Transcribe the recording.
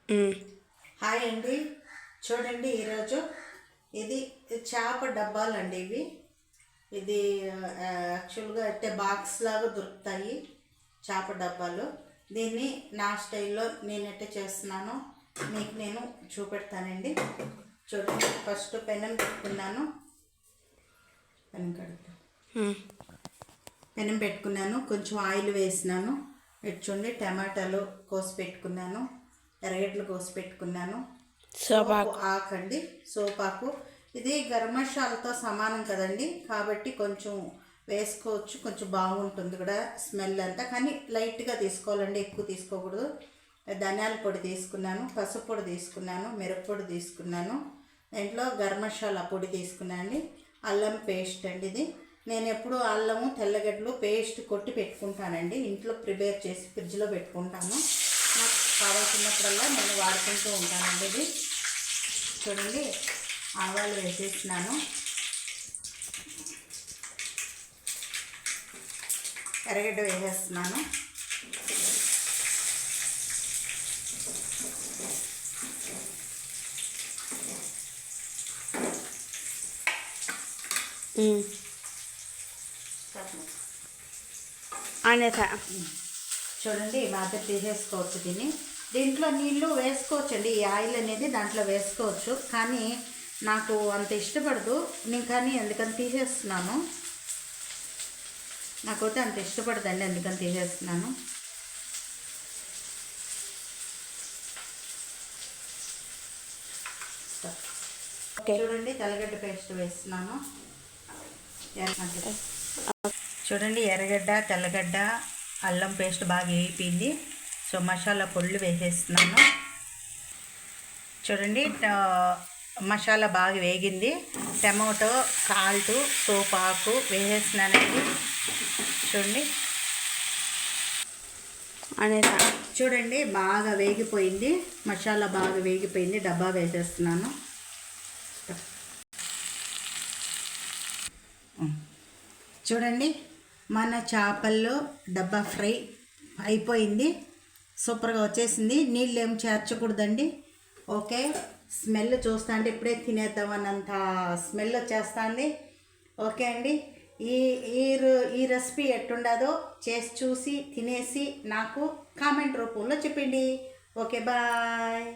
Hi అండి, చూడండి ఈరోజు ఇది చేప డబ్బాలండి. ఇది యాక్చువల్గా అయితే బాక్స్ లాగా దొరుకుతాయి చేప డబ్బాలు. దీన్ని నా స్టైల్లో నేనైతే చేస్తున్నానో మీకు నేను చూపెడతానండి. చూడండి, ఫస్ట్ పెనం పెట్టుకున్నాను. పెనం పెట్టుకున్నాను, కొంచెం ఆయిల్ వేసినాను. ఇటు చూడండి, టమాటాలు కోసి పెట్టుకున్నాను, ఎర్రగడ్డలు కోసి పెట్టుకున్నాను, సోపాకు ఆకండి, సోపాకు. ఇది గరం మసాలాతో సమానం కదండి, కాబట్టి కొంచెం వేసుకోవచ్చు, కొంచెం బాగుంటుంది కూడా స్మెల్ అంతా. కానీ లైట్గా తీసుకోవాలండి, ఎక్కువ తీసుకోకూడదు. ధనియాల పొడి తీసుకున్నాను, పసుపు పొడి తీసుకున్నాను, మిరప్పొడి తీసుకున్నాను, దీంట్లో గరం మసాలా పొడి తీసుకున్నాను అండి. అల్లం పేస్ట్ అండి. ఇది నేను ఎప్పుడు అల్లము తెల్లగడ్డలు పేస్ట్ కొట్టి పెట్టుకుంటానండి, ఇంట్లో ప్రిపేర్ చేసి ఫ్రిడ్జ్లో పెట్టుకుంటాను. నాకు కావాల్సినప్పుడల్లా నేను వాడుకుంటూ ఉంటానండి. ఇది చూడండి, ఆవాలు వేసేసినాను, ఎర్రగడ్డ వేసేస్తున్నాను, చూడండి బాగా తీసేసుకోవచ్చు. దీంట్లో నీళ్ళు వేసుకోవచ్చండి, ఈ ఆయిల్ అనేది దాంట్లో వేసుకోవచ్చు. కానీ నాకు అంత ఇష్టపడదు నేను, కానీ అందుకని తీసేస్తున్నాను. నాకైతే అంత ఇష్టపడదండి, అందుకని తీసేస్తున్నాను. చూడండి, తెల్లగడ్డ పేస్ట్ వేస్తున్నాను. చూడండి, ఎర్రగడ్డ తెల్లగడ్డ అల్లం పేస్ట్ బాగా వేగిపోయింది. సో మసాలా పొళ్ళు వేసేస్తున్నాను. చూడండి, మసాలా బాగా వేగింది. టమాటో, సాల్ట్, సోపాకు వేసేస్తున్నానండి. చూడండి బాగా వేగిపోయింది, మసాలా బాగా వేగిపోయింది. డబ్బా వేసేస్తున్నాను. చూడండి, మన చేపల్లో డబ్బా ఫ్రై అయిపోయింది, సూపర్గా వచ్చేసింది. నీళ్ళు ఏం చేర్చకూడదండి. ఓకే, స్మెల్ చూస్తా అంటే ఇప్పుడే తినేద్దామన్నంత స్మెల్ వచ్చేస్తుంది. ఓకే అండి, ఈ రెసిపీ ఎట్టుండదో చేసి చూసి తినేసి నాకు కామెంట్ రూపంలో చెప్పండి. Okay, bye.